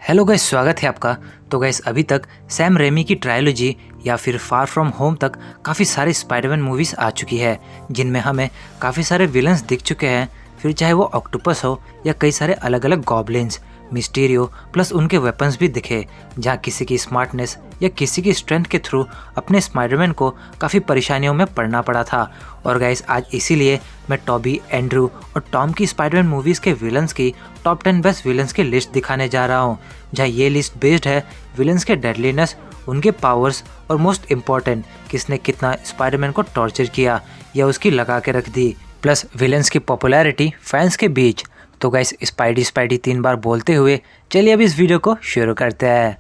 Hello guys, स्वागत है आपका। तो गाइस, अभी तक सैम रेमी की ट्रायलॉजी या फिर फार फ्रॉम होम तक काफ़ी सारे स्पाइडरमैन मूवीज़ आ चुकी है, जिनमें हमें काफ़ी सारे विलन्स दिख चुके हैं। फिर चाहे वो ऑक्टोपस हो या कई सारे अलग अलग गॉब्लिन्स, मिस्टीरियो प्लस उनके वेपन्स भी दिखे, जहाँ किसी की स्मार्टनेस या किसी की स्ट्रेंथ के थ्रू अपने स्पाइडरमैन को काफ़ी परेशानियों में पड़ना पड़ा था। और गाइस, आज इसीलिए मैं टॉबी, एंड्रू और टॉम की स्पाइडरमैन मूवीज़ के विलन्स की टॉप 10 बेस्ट विलन्स की लिस्ट दिखाने जा रहा हूँ, जहाँ ये लिस्ट बेस्ड है विलन्स के डेडलीनेस, उनके पावर्स और मोस्ट इम्पॉर्टेंट किसने कितना स्पाइडरमैन को टॉर्चर किया या उसकी लगा के रख दी, प्लस विलन्स की पॉपुलैरिटी फैंस के बीच। तो गाइस, स्पाइडी स्पाइडी 3 बार बोलते हुए चलिए अब इस वीडियो को शुरू करते हैं।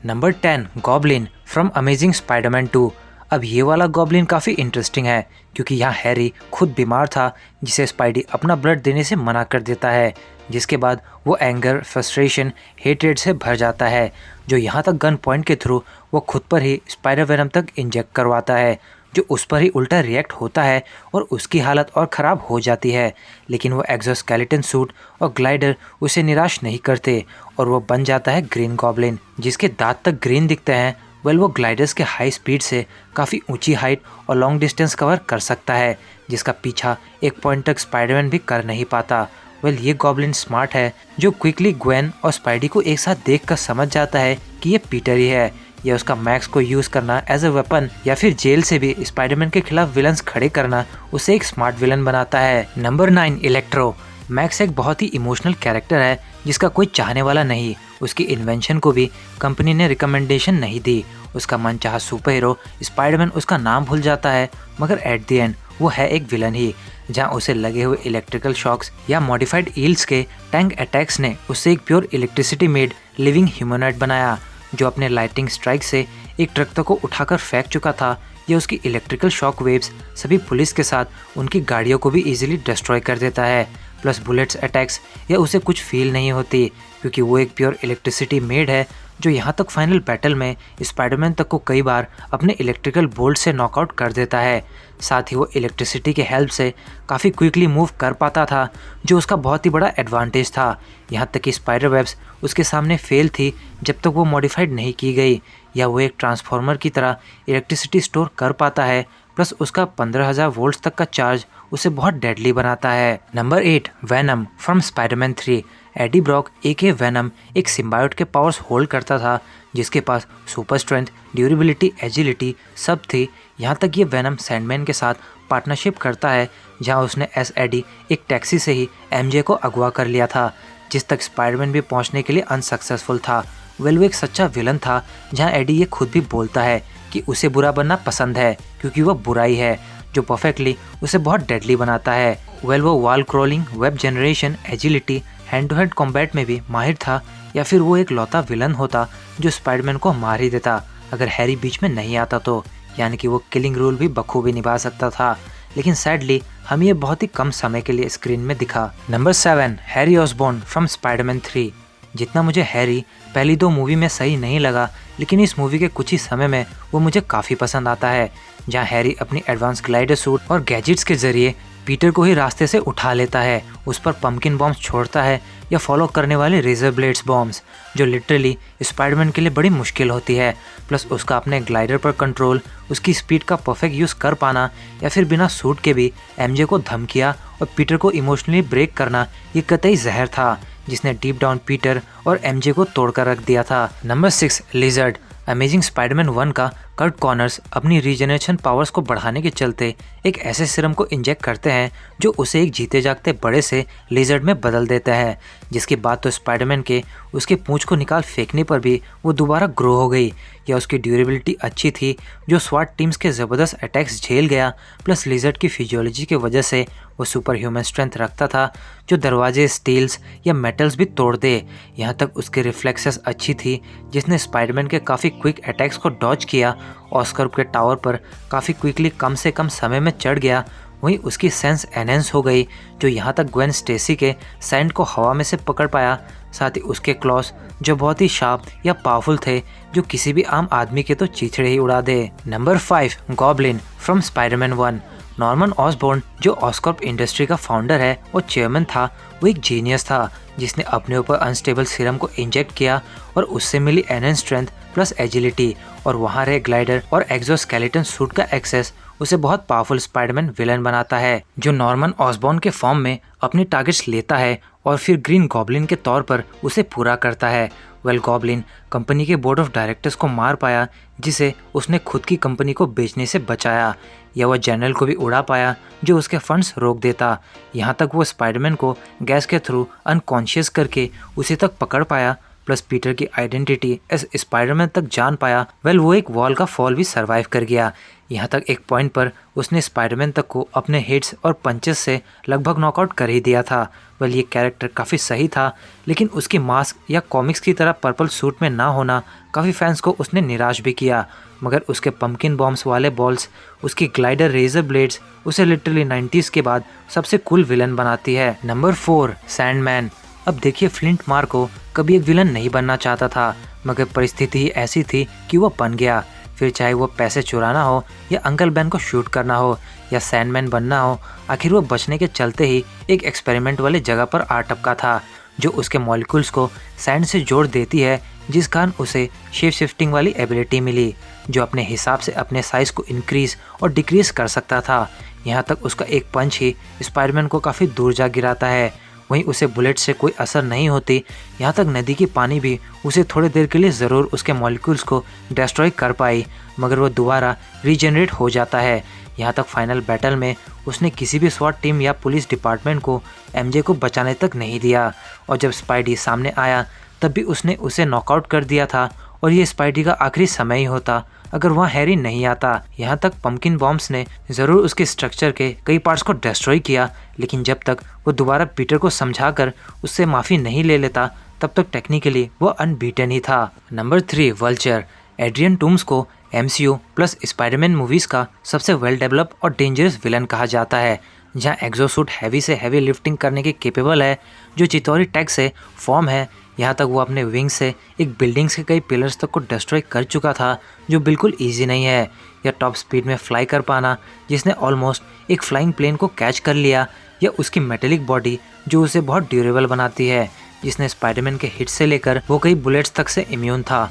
Number 10, goblin from amazing Spiderman 2। अब ये वाला गॉब्लिन काफ़ी इंटरेस्टिंग है, क्योंकि यहाँ हैरी खुद बीमार था, जिसे स्पाइडी अपना ब्लड देने से मना कर देता है, जिसके बाद वो एंगर, फ्रस्ट्रेशन, हेट्रेड से भर जाता है, जो यहाँ तक गन पॉइंट के थ्रू वो खुद पर ही स्पाइडर वेनम तक इंजेक्ट करवाता है, जो उस पर ही उल्टा रिएक्ट होता है और उसकी हालत और ख़राब हो जाती है। लेकिन वो एक्सोस्केलेटन सूट और ग्लाइडर उसे निराश नहीं करते और वो बन जाता है ग्रीन गॉब्लिन, जिसके दांत तक ग्रीन दिखते हैं। वेल, वो ग्लाइडर्स के हाई स्पीड से काफ़ी ऊंची हाइट और लॉन्ग डिस्टेंस कवर कर सकता है, जिसका पीछा एक पॉइंट तक स्पाइडरमैन भी कर नहीं पाता। वेल, ये गॉब्लिन स्मार्ट है, जो क्विकली ग्वेन और स्पाइडी को एक साथ देखकर समझ जाता है कि ये पीटर ही है, या उसका मैक्स को यूज़ करना एज अ वेपन या फिर जेल से भी स्पाइडरमैन के खिलाफ विलन्स खड़े करना उसे एक स्मार्ट विलन बनाता है। Number 9, electro. मैक्स एक बहुत ही इमोशनल कैरेक्टर है, जिसका कोई चाहने वाला नहीं। उसकी इन्वेंशन को भी कंपनी ने रिकमेंडेशन नहीं दी। उसका मनचाहा सुपर हीरो स्पाइडरमैन उसका नाम भूल जाता है, मगर एट द एंड वो है एक विलन ही, जहाँ उसे लगे हुए इलेक्ट्रिकल शॉक्स या मॉडिफाइड ईल्स के टैंक अटैक्स ने उसे एक pure electricity made living humanoid बनाया, जो अपने लाइटिंग स्ट्राइक से एक ट्रक तक को उठाकर फेंक चुका था। या उसकी इलेक्ट्रिकल शॉक वेव्स सभी पुलिस के साथ उनकी गाड़ियों को भी इजीली डिस्ट्रॉय कर देता है। प्लस बुलेट्स अटैक्स या उसे कुछ फील नहीं होती, क्योंकि वो एक प्योर इलेक्ट्रिसिटी मेड है, जो यहाँ तक फाइनल बैटल में स्पाइडरमैन तक को कई बार अपने इलेक्ट्रिकल बोल्ट से नॉकआउट कर देता है। साथ ही वो इलेक्ट्रिसिटी के हेल्प से काफ़ी क्विकली मूव कर पाता था, जो उसका बहुत ही बड़ा एडवांटेज था। यहाँ तक कि स्पाइडर वेब्स उसके सामने फेल थी जब तक वो मॉडिफाइड नहीं की गई, या वो एक ट्रांसफार्मर की तरह इलेक्ट्रिसिटी स्टोर कर पाता है। प्लस उसका 15,000 वोल्ट्स तक का चार्ज उसे बहुत डेडली बनाता है। Number 8, Venom from Spiderman 3। Eddie Brock aka Venom एक सिम्बायोट के पावर्स होल्ड करता था, जिसके पास सुपर स्ट्रेंथ, ड्यूरेबिलिटी, एजिलिटी सब थी। यहाँ तक ये वेनम सैंडमैन के साथ पार्टनरशिप करता है, जहाँ उसने एस एडी एक टैक्सी से ही एमजे को अगवा कर लिया था, जिस तक स्पाइडरमैन भी पहुँचने के लिए अनसक्सेसफुल था। वेल, वो एक सच्चा विलन था, जहाँ एडी ये खुद भी बोलता है कि उसे बुरा बनना पसंद है, क्योंकि वह बुराई है, जो परफेक्टली उसे बहुत डेडली बनाता है। वेल, वो wall crawling, web generation, agility, hand to hand combat में भी माहिर था, या फिर वो एक लौता विलन होता जो स्पाइडरमैन को मार ही देता अगर हैरी बीच में नहीं आता तो, यानी कि वो किलिंग रूल भी बखूबी निभा सकता था। लेकिन सैडली हम ये बहुत ही कम समय के लिए स्क्रीन में दिखा। Number 7, Harry Osborn from Spiderman 3। जितना मुझे हैरी पहली 2 मूवी में सही नहीं लगा, लेकिन इस मूवी के कुछ ही समय में वो मुझे काफ़ी पसंद आता है, जहाँ हैरी अपनी एडवांस ग्लाइडर सूट और गैजेट्स के जरिए पीटर को ही रास्ते से उठा लेता है, उस पर पंपकिन बॉम्ब्स छोड़ता है या फॉलो करने वाले रेजर ब्लेड्स बॉम्ब्स, जो लिटरली स्पाइडरमैन के लिए बड़ी मुश्किल होती है। प्लस उसका अपने ग्लाइडर पर कंट्रोल, उसकी स्पीड का परफेक्ट यूज़ कर पाना, या फिर बिना सूट के भी एमजे को धमकिया और पीटर को इमोशनली ब्रेक करना, ये कतई जहर था, जिसने डीप डाउन पीटर और एमजे को तोड़कर रख दिया था। Number 6, lizard. अमेजिंग स्पाइडरमैन 1 का कर्ट कॉनर्स अपनी रीजनरेशन पावर्स को बढ़ाने के चलते एक ऐसे सीरम को इंजेक्ट करते हैं जो उसे एक जीते जागते बड़े से लिजर्ड में बदल देता है, जिसके बाद तो स्पाइडरमैन के उसके पूंछ को निकाल फेंकने पर भी वो दोबारा ग्रो हो गई, या उसकी ड्यूरेबिलिटी अच्छी थी, जो स्वाट टीम्स के ज़बरदस्त अटैक्स झेल गया। प्लस लिजर्ड की फिजियोलॉजी की वजह से वो सुपर ह्यूमन स्ट्रेंथ रखता था, जो दरवाजे, स्टील्स या मेटल्स भी तोड़ दे। यहाँ तक उसकी रिफ्लेक्सेस अच्छी थी, जिसने स्पाइडरमैन के काफ़ी क्विक अटैक्स को डॉज किया, ऑस्कर के टावर पर काफ़ी क्विकली कम से कम समय में चढ़ गया। वहीं उसकी सेंस एनहेंस हो गई, जो यहाँ तक ग्वेन स्टेसी के सैंड को हवा में से पकड़ पाया। साथ ही उसके क्लॉस जो बहुत ही शार्प या पावरफुल थे, जो किसी भी आम आदमी के तो चीथड़े ही उड़ा दे। Number 5, Goblin from Spiderman 1। Norman Osborn जो ऑस्कॉर्प इंडस्ट्री का फाउंडर है और चेयरमैन था, वो एक जीनियस था जिसने अपने ऊपर अनस्टेबल सीरम को इंजेक्ट किया और उससे मिली एनहेंस स्ट्रेंथ प्लस एजिलिटी और वहाँ रहे ग्लाइडर और एक्सोस्केलेटन सूट का एक्सेस उसे बहुत पावरफुल स्पाइडरमैन विलन बनाता है, जो नॉर्मन ऑसबॉर्न के फॉर्म में अपनी टारगेट्स लेता है और फिर ग्रीन गॉब्लिन के तौर पर उसे पूरा करता है। गॉब्लिन कंपनी के बोर्ड ऑफ डायरेक्टर्स को मार पाया, जिसे उसने खुद की कंपनी को बेचने से बचाया, या वह जनरल को भी उड़ा पाया जो उसके फंड्स रोक देता। यहाँ तक वो स्पाइडरमैन को गैस के थ्रू अनकॉन्शियस करके उसे तक पकड़ पाया, प्लस पीटर की आइडेंटिटी एज स्पाइडरमैन तक जान पाया। वो एक वॉल का फॉल भी सरवाइव कर गया। यहाँ तक एक पॉइंट पर उसने स्पाइडरमैन तक को अपने हिट्स और पंचेस से लगभग नॉकआउट कर ही दिया था। ये कैरेक्टर काफ़ी सही था, लेकिन उसकी मास्क या कॉमिक्स की तरह पर्पल सूट में ना होना काफ़ी फैंस को उसने निराश भी किया। मगर उसके पंपकिन बॉम्ब्स वाले बॉल्स, उसकी ग्लाइडर रेजर ब्लेड्स उसे लिटरली 90s के बाद सबसे कूल विलन बनाती है। Number 4, Sandman. अब देखिए, फ्लिंट मार्को कभी एक विलन नहीं बनना चाहता था, मगर परिस्थिति ही ऐसी थी कि वो बन गया। फिर चाहे वो पैसे चुराना हो या अंकल बैन को शूट करना हो या सैंडमैन बनना हो, आखिर वो बचने के चलते ही एक एक्सपेरिमेंट वाली जगह पर आ टपका था, जो उसके मॉलिक्यूल्स को सैंड से जोड़ देती है, जिस कारण उसे शेप शिफ्टिंग वाली एबिलिटी मिली, जो अपने हिसाब से अपने साइज को इंक्रीज और डिक्रीज कर सकता था। यहाँ तक उसका एक पंच ही स्पाइडरमैन को काफ़ी दूर जा गिराता है। वहीं उसे बुलेट से कोई असर नहीं होती। यहाँ तक नदी की पानी भी उसे थोड़ी देर के लिए ज़रूर उसके मॉलिक्यूल्स को डिस्ट्रॉय कर पाई, मगर वो दोबारा रीजनरेट हो जाता है। यहाँ तक फाइनल बैटल में उसने किसी भी स्वाट टीम या पुलिस डिपार्टमेंट को एमजे को बचाने तक नहीं दिया, और जब स्पाइडी सामने आया तब भी उसने उसे नॉकआउट कर दिया था, और ये स्पाइडी का आखिरी समय ही होता अगर वहाँ हैरी नहीं आता। यहाँ तक पंपकिन बॉम्ब्स ने ज़रूर उसके स्ट्रक्चर के कई पार्ट्स को डिस्ट्रॉय किया, लेकिन जब तक वो दोबारा पीटर को समझाकर उससे माफ़ी नहीं ले लेता, तब तक टेक्निकली वो अनबीटन ही था। Number 3, vulture. एड्रियन टूम्स को MCU प्लस स्पाइडरमैन मूवीज़ का सबसे वेल डेवलप और डेंजरस विलन कहा जाता है, जहाँ एक्सोसूट हैवी से हैवी लिफ्टिंग करने के केपेबल है, जो चितौरी टैग से फॉर्म है। यहाँ तक वो अपने विंग से एक बिल्डिंग्स के कई पिलर्स तक को डिस्ट्रॉय कर चुका था, जो बिल्कुल इजी नहीं है। या टॉप स्पीड में फ्लाई कर पाना, जिसने ऑलमोस्ट एक फ्लाइंग प्लेन को कैच कर लिया, या उसकी मेटेलिक बॉडी जो उसे बहुत ड्यूरेबल बनाती है, जिसने स्पाइडरमैन के हिट से लेकर वो कई बुलेट्स तक से इम्यून था।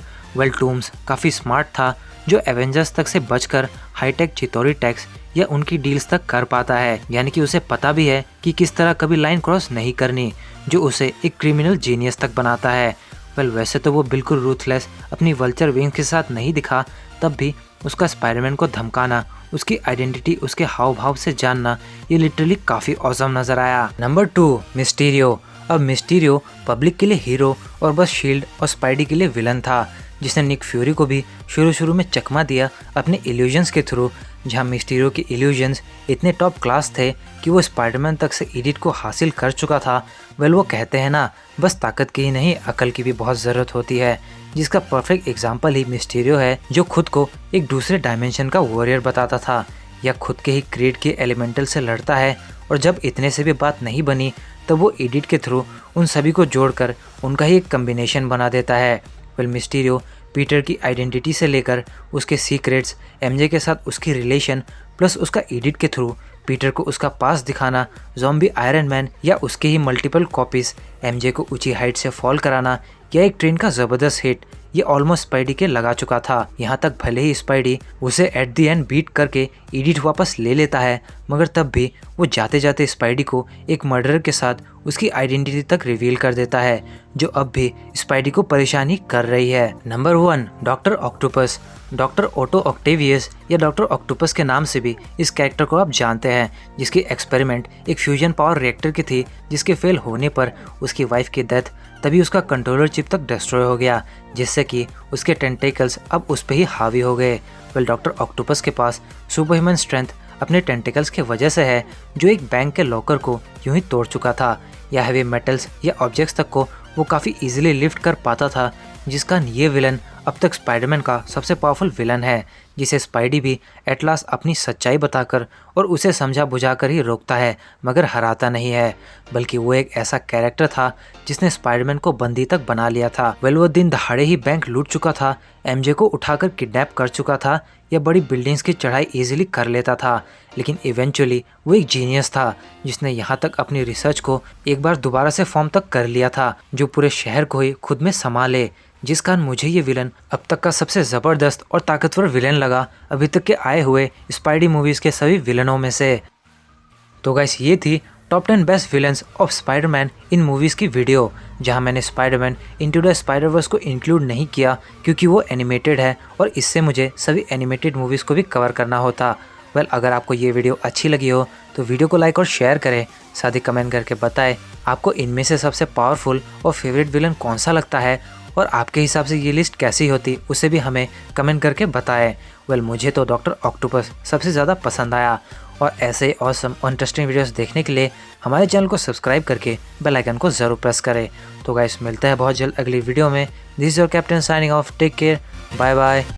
टूम्स काफ़ी स्मार्ट था, जो एवेंजर्स तक से बचकर हाईटेक चितौरी टैक्स या उनकी डील्स तक कर पाता है, यानी कि उसे पता भी है कि किस तरह कभी लाइन क्रॉस नहीं करनी, जो उसे एक क्रिमिनल जीनियस तक बनाता है। वैसे तो वो बिल्कुल रूथलेस अपनी वल्चर विंग्स के साथ नहीं दिखा, तब भी उसका स्पाइडरमैन को धमकाना, उसकी आइडेंटिटी उसके हाव भाव से जानना, ये लिटरली काफ़ी औसम नजर आया। Number 2, Mysterio. अब मिस्टीरियो पब्लिक के लिए हीरो और बस शील्ड और स्पाइडी के लिए विलन था, जिसने निक फ्यूरी को भी शुरू में चकमा दिया अपने इल्यूजन्स के थ्रू, जहां मिस्टीरियो के इल्यूजन्स इतने टॉप क्लास थे कि वो स्पाइडरमैन तक से एडिट को हासिल कर चुका था। वो कहते हैं ना, बस ताकत की ही नहीं अकल की भी बहुत ज़रूरत होती है, जिसका परफेक्ट एग्जाम्पल ही मिस्टीरियो है, जो खुद को एक दूसरे डायमेंशन का वॉरियर बताता था, या खुद के ही क्रिएट के एलिमेंटल से लड़ता है, और जब इतने से भी बात नहीं बनी तब वो एडिट के थ्रू उन सभी को जोड़कर उनका ही एक कम्बिनेशन बना देता है। मिस्टीरियो पीटर की आइडेंटिटी से लेकर उसके सीक्रेट्स, एमजे के साथ उसकी रिलेशन, प्लस उसका एडिट के थ्रू पीटर को उसका पास दिखाना, ज़ॉम्बी आयरन मैन या उसके ही मल्टीपल कॉपीज एमजे को ऊंची हाइट से फॉल कराना, या एक ट्रेन का ज़बरदस्त हिट, ये ऑलमोस्ट स्पाइडी के लगा चुका था। यहाँ तक भले ही स्पाइडी उसे एट द एंड बीट करके एडिट वापस ले लेता है, मगर तब भी वो जाते जाते स्पाइडी को एक मर्डरर के साथ उसकी आइडेंटिटी तक रिवील कर देता है, जो अब भी स्पाइडी को परेशानी कर रही है। Number 1, doctor octopus. Doctor Otto Octavius या डॉक्टर ऑक्टोपस के नाम से भी इस कैरेक्टर को आप जानते हैं, जिसकी एक्सपेरिमेंट एक फ्यूजन पावर रिएक्टर की थी, जिसके फेल होने पर उसकी वाइफ की डेथ, तभी उसका कंट्रोलर चिप तक डिस्ट्रॉय हो गया, जिससे कि उसके टेंटिकल्स अब उस पर ही हावी हो गए। डॉक्टर ऑक्टोपस के पास सुपर ह्यूमन स्ट्रेंथ अपने टेंटिकल्स की वजह से है, जो एक बैंक के लॉकर को यूं ही तोड़ चुका था, या हैवी मेटल्स या ऑब्जेक्ट्स तक को वो काफ़ी इजीली लिफ्ट कर पाता था, जिसका ये विलन अब तक स्पाइडरमैन का सबसे पावरफुल विलन है, जिसे स्पाइडी भी एट लास्ट अपनी सच्चाई बताकर और उसे समझा बुझाकर ही रोकता है, मगर हराता नहीं है। बल्कि वो एक ऐसा कैरेक्टर था जिसने स्पाइडरमैन को बंदी तक बना लिया था। वो दिन दहाड़े ही बैंक लूट चुका था, एमजे को उठाकर किडनैप कर चुका था, या बड़ी बिल्डिंग्स की चढ़ाई इजीली कर लेता था। लेकिन इवेंचुअली वो एक जीनियस था जिसने यहाँ तक अपनी रिसर्च को एक बार दोबारा से फॉर्म तक कर लिया था, जो पूरे शहर को ही खुद में संभाले। जिस कारण मुझे ये विलन अब तक का सबसे ज़बरदस्त और ताकतवर विलन लगा अभी तक के आए हुए स्पाइडी मूवीज़ के सभी विलनों में से। तो गाइस, ये थी top 10 best villains of Spiderman in movies की वीडियो, जहां मैंने स्पाइडरमैन इनटू द स्पाइडरवर्स को इंक्लूड नहीं किया क्योंकि वो एनिमेटेड है और इससे मुझे सभी एनिमेटेड मूवीज़ को भी कवर करना होता। अगर आपको ये वीडियो अच्छी लगी हो तो वीडियो को लाइक और शेयर करें, साथ ही कमेंट करके बताएं आपको इनमें से सबसे पावरफुल और फेवरेट विलन कौन सा लगता है, और आपके हिसाब से ये लिस्ट कैसी होती उसे भी हमें कमेंट करके बताएं। मुझे तो डॉक्टर ऑक्टोपस सबसे ज़्यादा पसंद आया। और ऐसे ऑसम और इंटरेस्टिंग वीडियोस देखने के लिए हमारे चैनल को सब्सक्राइब करके बेल आइकन को ज़रूर प्रेस करें। तो गाइस, मिलता है बहुत जल्द अगली वीडियो में। This is your captain signing off. Take care, bye bye.